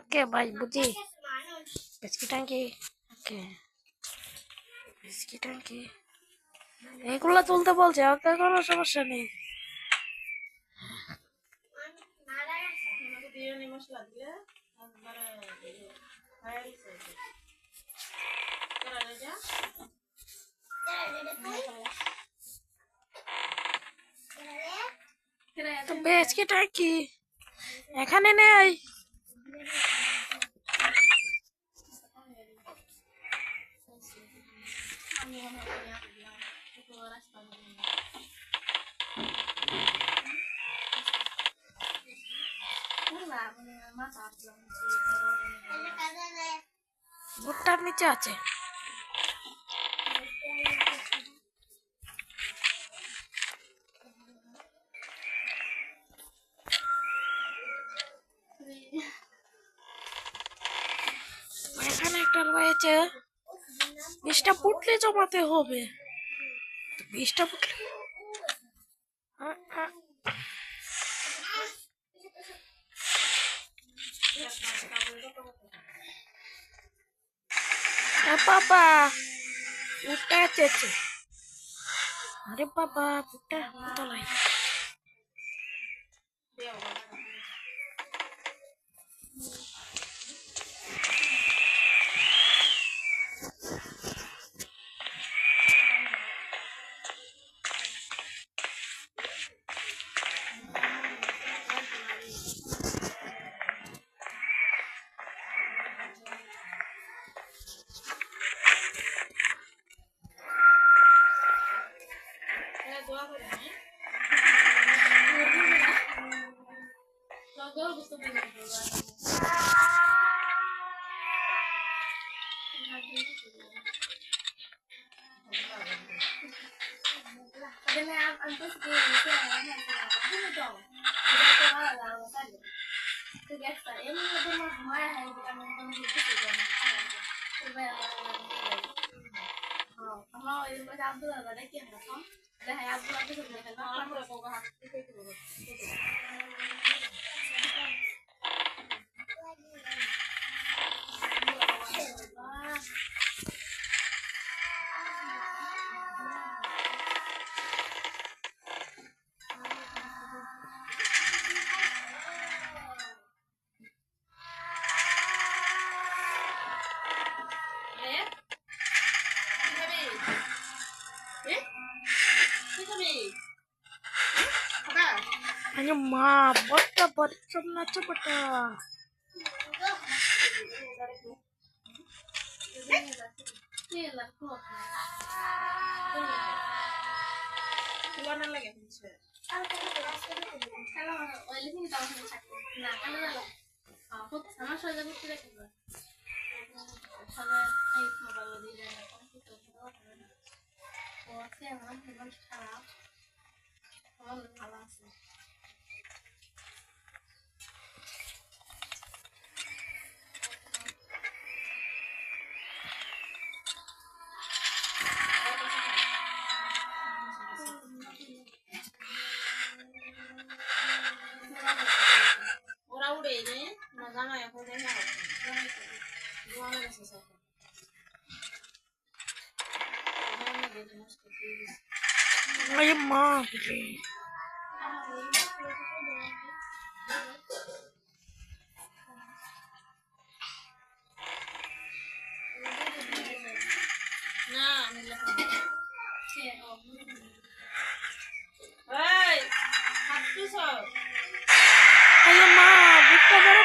ওকে ভাই বুঝি বিস্কিট আনকি ওকে বিস্কিট আনকি এগুলো তুলতে বলছে ওকে কোনো সমস্যা নেই তো বিস্কিট আনকি এখানে নেই ভুট্টার নিচে আছে এখানে একটা রয়েছে 20টা পুটলি জমাতে হবে 20টা পুটলি বাবা ভুট্টা চেয়েছে আরে বাবা ভুট্টা তলায় Hanya ma, bota bota na bota. Ay, madre. Ay, ma, busca para